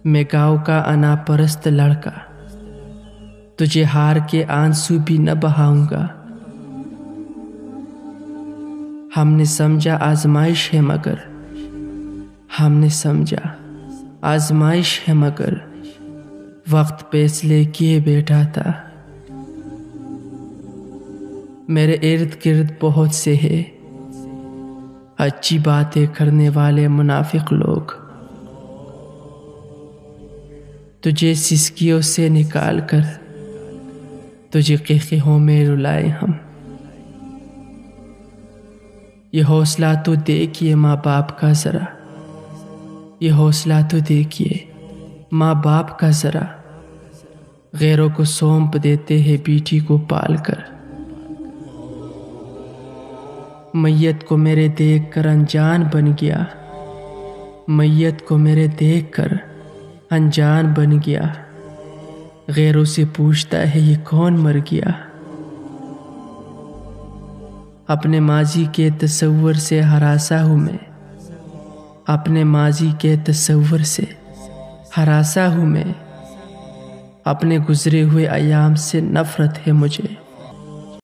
میں گاؤں کا انا پرست لڑکا، تجھے ہار کے آنسو بھی نہ بہاؤں گا۔ ہم نے سمجھا آزمائش ہے مگر، ہم نے سمجھا آزمائش ہے مگر، وقت فیصلے کیے بیٹھا تھا۔ میرے ارد گرد بہت سے ہیں اچھی باتیں کرنے والے منافق لوگ، تجھے سسکیوں سے نکال کر تجھے قہقہوں میں رلائے ہم۔ یہ حوصلہ تو دیکھیے ماں باپ کا ذرا، یہ حوصلہ تو دیکھیے ماں باپ کا ذرا، غیروں کو سونپ دیتے ہیں بیٹی کو پال کر۔ میت کو میرے دیکھ کر انجان بن گیا، میت کو میرے دیکھ کر انجان بن گیا، غیروں سے پوچھتا ہے یہ کون مر گیا۔ اپنے ماضی کے تصور سے ہراسا ہوں میں، اپنے ماضی کے تصور سے ہراسا ہوں میں، اپنے گزرے ہوئے ایام سے نفرت ہے مجھے۔